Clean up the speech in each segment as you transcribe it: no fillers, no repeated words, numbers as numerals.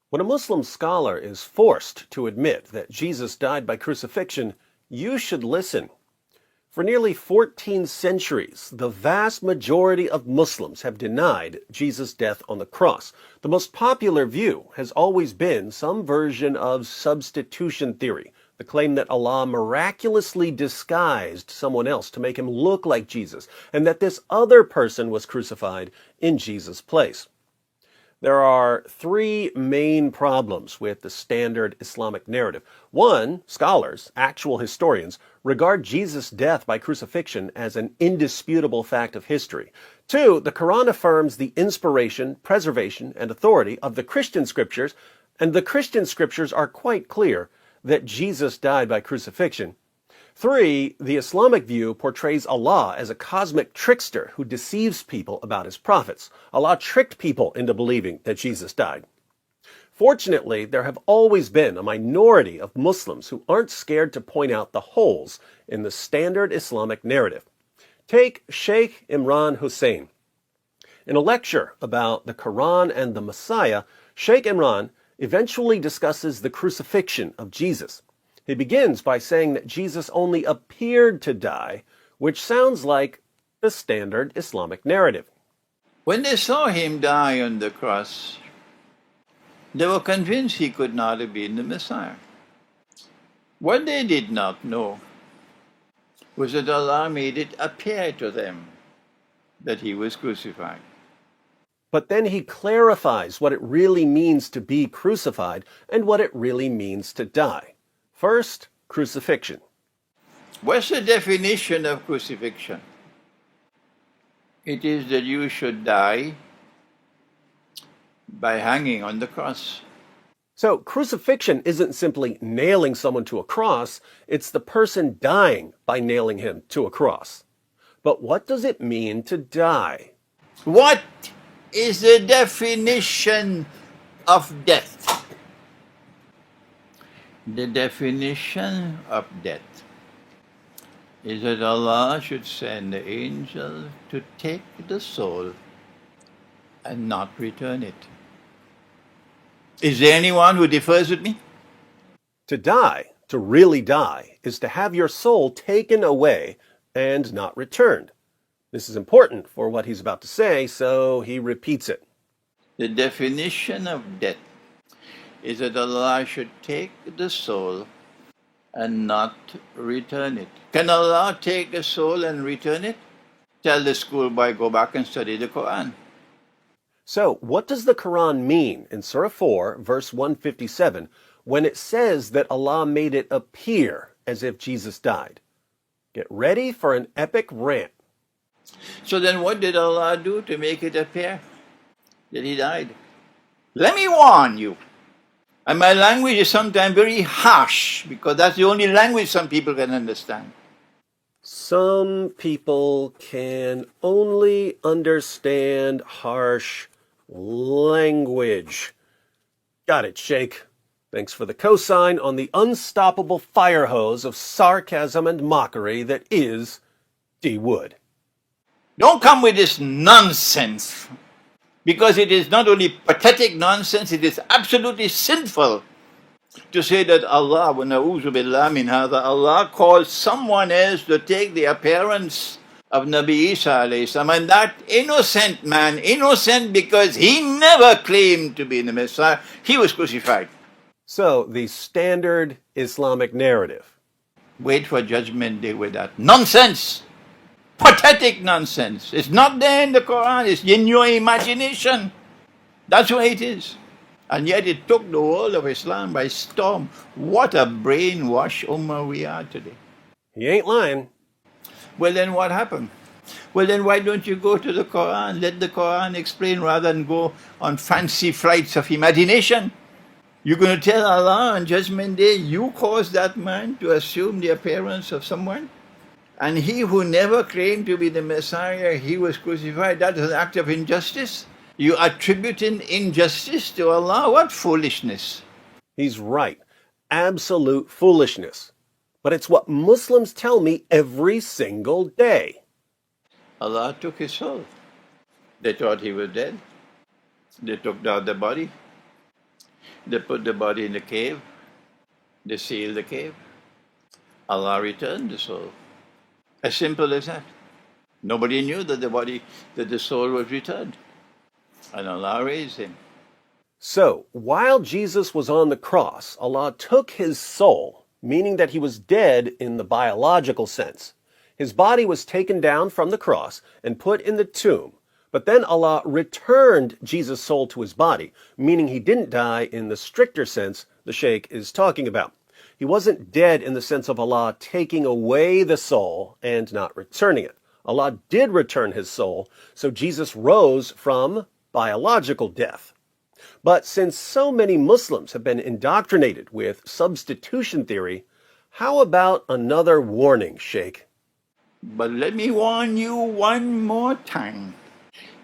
When a Muslim scholar is forced to admit that Jesus died by crucifixion, you should listen. For nearly 14 centuries, the vast majority of Muslims have denied Jesus' death on the cross. The most popular view has always been some version of substitution theory, the claim that Allah miraculously disguised someone else to make him look like Jesus, and that this other person was crucified in Jesus' place. There are three main problems with the standard Islamic narrative. One, scholars, actual historians, regard Jesus' death by crucifixion as an indisputable fact of history. Two, the Quran affirms the inspiration, preservation, and authority of the Christian scriptures, and the Christian scriptures are quite clear that Jesus died by crucifixion. Three, the Islamic view portrays Allah as a cosmic trickster who deceives people about his prophets. Allah tricked people into believing that Jesus died. Fortunately, there have always been a minority of Muslims who aren't scared to point out the holes in the standard Islamic narrative. Take Sheikh Imran Hussein. In a lecture about the Quran and the Messiah, Sheikh Imran eventually discusses the crucifixion of Jesus. He begins by saying that Jesus only appeared to die, which sounds like the standard Islamic narrative. When they saw him die on the cross, they were convinced he could not have been the Messiah. What they did not know was that Allah made it appear to them that he was crucified. But then he clarifies what it really means to be crucified and what it really means to die. First, crucifixion. What's the definition of crucifixion? It is that you should die by hanging on the cross. So crucifixion isn't simply nailing someone to a cross, it's the person dying by nailing him to a cross. But what does it mean to die? What is the definition of death? The definition of death is that Allah should send the angel to take the soul and not return it. Is there anyone who differs with me? To die, to really die, is to have your soul taken away and not returned. This is important for what he's about to say, so he repeats it. The definition of death is that Allah should take the soul and not return it. Can Allah take the soul and return it? Tell the schoolboy, go back and study the Quran. So, what does the Quran mean in Surah 4, verse 157, when it says that Allah made it appear as if Jesus died? Get ready for an epic rant. So then what did Allah do to make it appear that he died? Let me warn you. And my language is sometimes very harsh because that's the only language some people can understand. Some people can only understand harsh language. Got it, Sheikh. Thanks for the cosign on the unstoppable fire hose of sarcasm and mockery that is D. Wood. Don't come with this nonsense, because it is not only pathetic nonsense, it is absolutely sinful to say that Allah, wa na'udhu billah min hadha, Allah called someone else to take the appearance of Nabi Isa alayhi salam, and that innocent man, innocent because he never claimed to be the Messiah, he was crucified. So, the standard Islamic narrative. Wait for Judgment Day with that nonsense. Pathetic nonsense. It's not there in the Quran, it's in your imagination. That's why it is. And yet it took the world of Islam by storm. What a brainwashed ummah we are today. He ain't lying. Well, then what happened? Well, then why don't you go to the Quran? Let the Quran explain rather than go on fancy flights of imagination. You're going to tell Allah on Judgment Day, you caused that man to assume the appearance of someone? And he who never claimed to be the Messiah, he was crucified. That is an act of injustice. You attributing injustice to Allah? What foolishness. He's right. Absolute foolishness. But it's what Muslims tell me every single day. Allah took his soul. They thought he was dead. They took down the body. They put the body in the cave. They sealed the cave. Allah returned the soul. As simple as that. Nobody knew that the soul was returned. And Allah raised him. So, while Jesus was on the cross, Allah took his soul, meaning that he was dead in the biological sense. His body was taken down from the cross and put in the tomb. But then Allah returned Jesus' soul to his body, meaning he didn't die in the stricter sense the Sheikh is talking about. He wasn't dead in the sense of Allah taking away the soul and not returning it. Allah did return his soul, so Jesus rose from biological death. But since so many Muslims have been indoctrinated with substitution theory, how about another warning, Sheikh? But let me warn you one more time.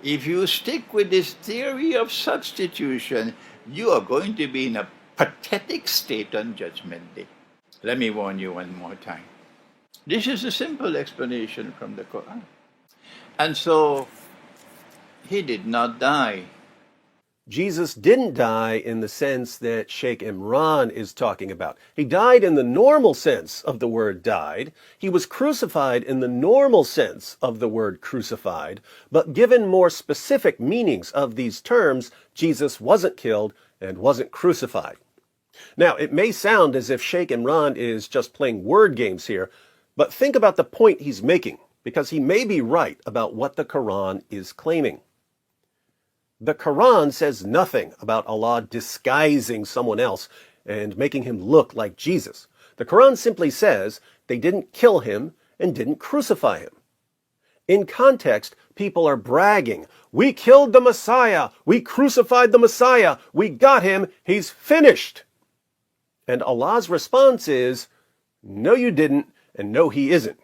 If you stick with this theory of substitution, you are going to be in a pathetic state on Judgment Day. Let me warn you one more time. This is a simple explanation from the Quran. And so, he did not die. Jesus didn't die in the sense that Sheikh Imran is talking about. He died in the normal sense of the word died. He was crucified in the normal sense of the word crucified. But given more specific meanings of these terms, Jesus wasn't killed and wasn't crucified. Now, it may sound as if Sheikh Imran is just playing word games here, but think about the point he's making, because he may be right about what the Quran is claiming. The Quran says nothing about Allah disguising someone else and making him look like Jesus. The Quran simply says they didn't kill him and didn't crucify him. In context, people are bragging, "We killed the Messiah, we crucified the Messiah, we got him, he's finished." And Allah's response is, "No, you didn't, and no, he isn't."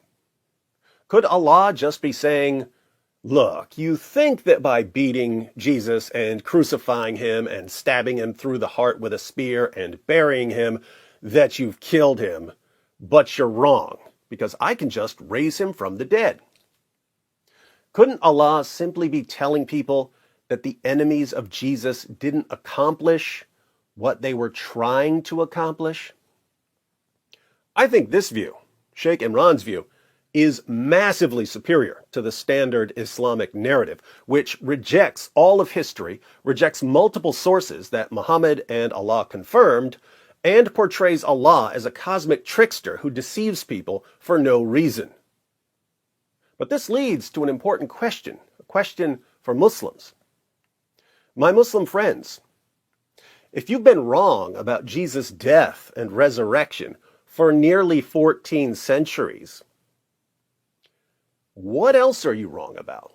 Could Allah just be saying, "Look, you think that by beating Jesus and crucifying him and stabbing him through the heart with a spear and burying him, that you've killed him, but you're wrong, because I can just raise him from the dead"? Couldn't Allah simply be telling people that the enemies of Jesus didn't accomplish what they were trying to accomplish? I think this view, Sheikh Imran's view, is massively superior to the standard Islamic narrative, which rejects all of history, rejects multiple sources that Muhammad and Allah confirmed, and portrays Allah as a cosmic trickster who deceives people for no reason. But this leads to an important question, a question for Muslims. My Muslim friends, if you've been wrong about Jesus' death and resurrection for nearly 14 centuries, what else are you wrong about?